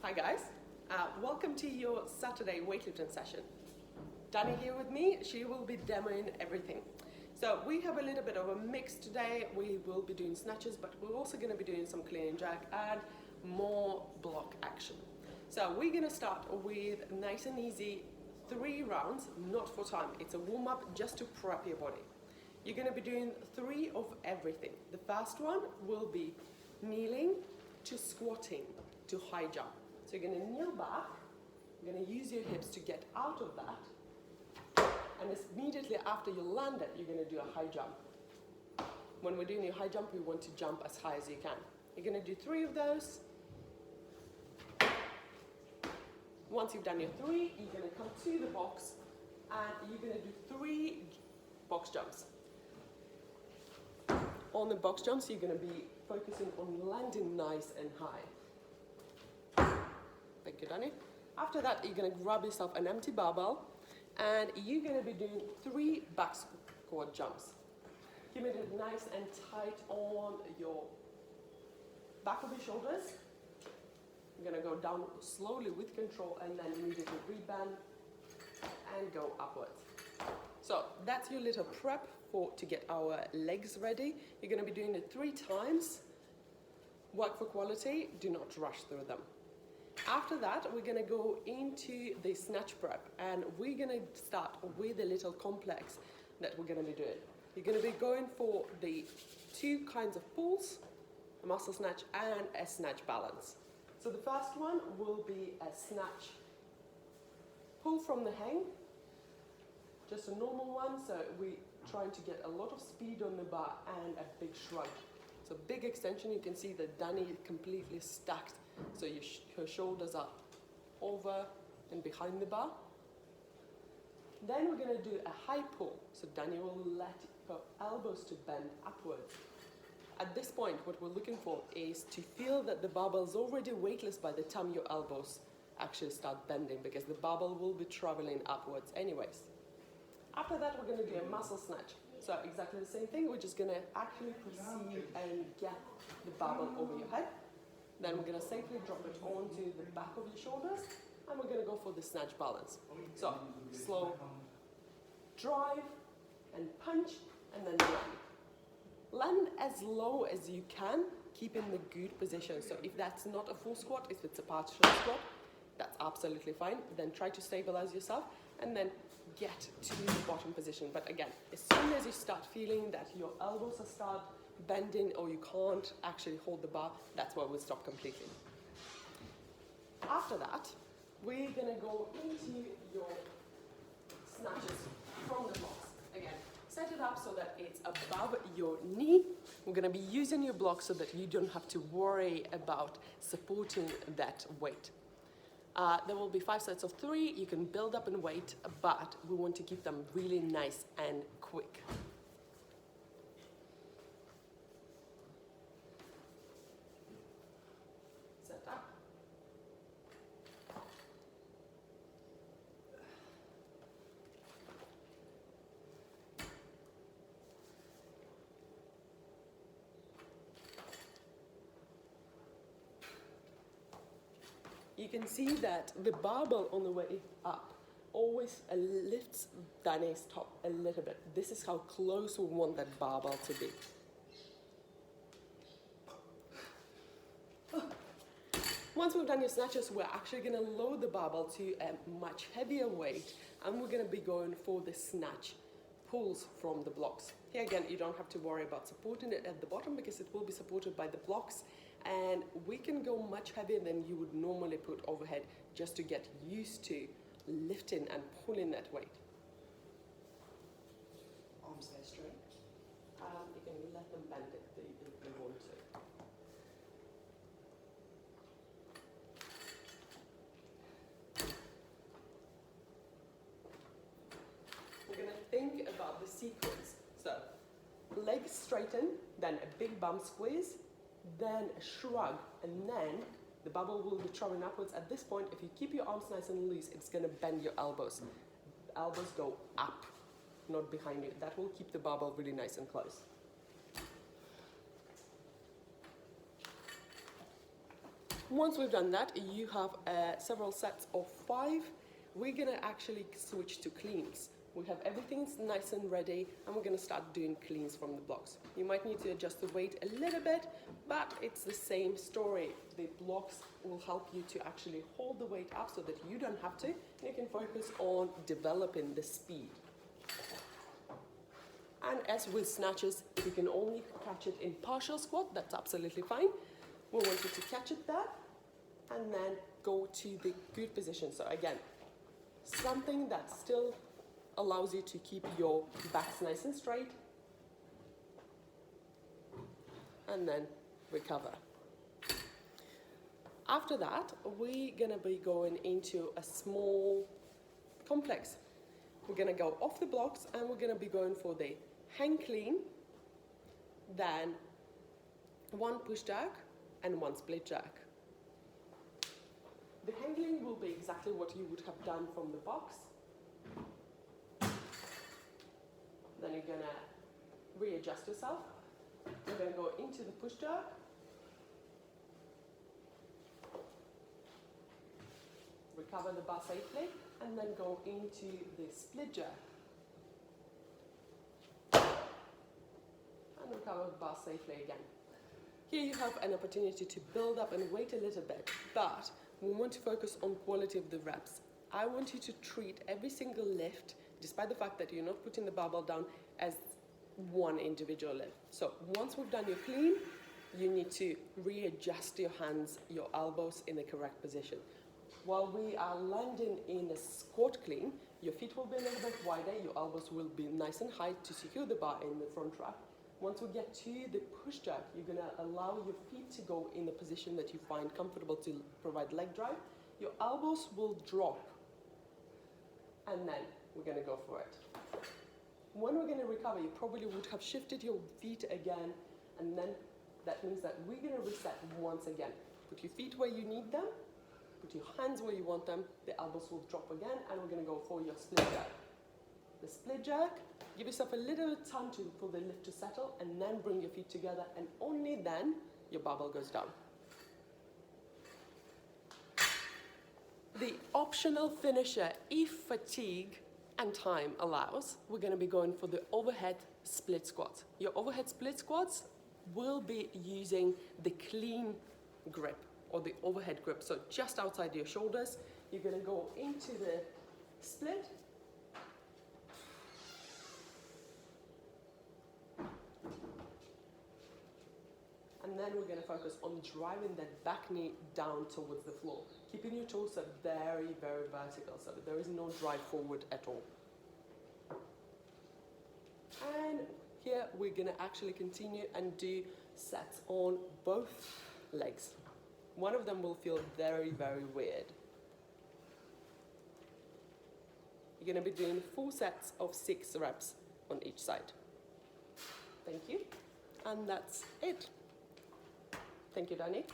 Hi guys, welcome to your Saturday weightlifting session. Danny here with me, she will be demoing everything. So we have a little bit of a mix today. We will be doing snatches, but we're also going to be doing some clean and jerk and more block action. So we're going to start with nice and easy 3 rounds, not for time. It's a warm up just to prep your body. You're going to be doing 3 of everything. The first one will be kneeling to squatting to high jump. So you're going to kneel back, you're going to use your hips to get out of that, and immediately after you land it, you're going to do a high jump. When we're doing your high jump, we want to jump as high as you can. You're going to do 3 of those. Once you've done your 3, you're going to come to the box and you're going to do 3 box jumps. On the box jumps, you're going to be focusing on landing nice and high. Thank you, Danny. After that, you're going to grab yourself an empty barbell and you're going to be doing 3 back squat jumps. Keep it nice and tight on your back of your shoulders. You're going to go down slowly with control and then immediately rebend and go upwards. So that's your little prep to get our legs ready. You're going to be doing it 3 times. Work for quality, do not rush through them. After that, we're going to go into the snatch prep and we're going to start with a little complex that we're going to be doing. You're going to be going for the 2 kinds of pulls, a muscle snatch and a snatch balance. So the first one will be a snatch pull from the hang, just a normal one, so we're trying to get a lot of speed on the bar and a big shrug. So big extension, you can see that Danny is completely stacked, so her shoulders are over and behind the bar. Then we're going to do a high pull, so Danny will let her elbows to bend upwards. At this point, what we're looking for is to feel that the barbell is already weightless by the time your elbows actually start bending, because the barbell will be traveling upwards anyways. After that, we're going to do a muscle snatch. So exactly the same thing, we're just going to actually proceed and get the barbell over your head. Then we're going to safely drop it onto the back of your shoulders, and we're going to go for the snatch balance. So slow drive and punch, and then land. Land as low as you can, keeping the good position. So if that's not a full squat, if it's a partial squat, that's absolutely fine. Then try to stabilize yourself and then get to the bottom position. But again, as soon as you start feeling that your elbows start bending or you can't actually hold the bar, that's where we'll stop completely. After that, we're going to go into your snatches from the box. Again, set it up so that it's above your knee. We're going to be using your block so that you don't have to worry about supporting that weight. There will be 5 sets of 3. You can build up in weight, but we want to keep them really nice and quick. Set up. You can see that the barbell on the way up always lifts Danny's top a little bit. This is how close we want that barbell to be. Once we've done your snatches, we're actually going to load the barbell to a much heavier weight, and we're going to be going for the snatch pulls from the blocks. Here again, you don't have to worry about supporting it at the bottom because it will be supported by the blocks, and we can go much heavier than you would normally put overhead just to get used to lifting and pulling that weight. Arms stay straight. You can let them bend it if you want to. We're going to think about the sequence. So, legs straighten, then a big bum squeeze, then a shrug, and then the barbell will be traveling upwards. At this point, if you keep your arms nice and loose, it's going to bend your elbows. Elbows go up, not behind you. That will keep the barbell really nice and close. Once we've done that, you have several sets of 5. We're gonna actually switch to cleans. We have everything nice and ready, and we're gonna start doing cleans from the blocks. You might need to adjust the weight a little bit, but it's the same story. The blocks will help you to actually hold the weight up so that you don't have to. You can focus on developing the speed. And as with snatches, if you can only catch it in partial squat, that's absolutely fine. We want you to catch it there and then go to the good position. So again, something that still allows you to keep your backs nice and straight, and then recover. After that, we're gonna be going into a small complex. We're gonna go off the blocks and we're gonna be going for the hang clean, then 1 push jack and 1 split jack. The hang clean will be exactly what you would have done from the box. Then you're gonna readjust yourself. You're gonna go into the push jack. Recover the bar safely, and then go into the split jack. And recover the bar safely again. Here you have an opportunity to build up and wait a little bit, but we want to focus on quality of the reps. I want you to treat every single lift, despite the fact that you're not putting the barbell down, as one individual lift. So once we've done your clean, you need to readjust your hands, your elbows in the correct position. While we are landing in a squat clean, your feet will be a little bit wider, your elbows will be nice and high to secure the bar in the front rack. Once we get to the push jack, you're gonna allow your feet to go in a position that you find comfortable to provide leg drive. Your elbows will drop, and then we're gonna go for it. When we're gonna recover, you probably would have shifted your feet again, and then that means that we're gonna reset once again. Put your feet where you need them, put your hands where you want them, the elbows will drop again, and we're gonna go for your split jack. The split jack, give yourself a little time for the lift to settle, and then bring your feet together, and only then your barbell goes down. The optional finisher, if fatigue and time allows, we're gonna be going for the overhead split squats. Your overhead split squats will be using the clean grip or the overhead grip. So just outside your shoulders, you're gonna go into the split. And then we're gonna focus on driving that back knee down towards the floor, keeping your torso very, very vertical, so there is no drive forward at all. And here we're gonna actually continue and do sets on both legs. One of them will feel very, very weird. You're gonna be doing 4 sets of 6 reps on each side. Thank you. And that's it. Thank you, Danny.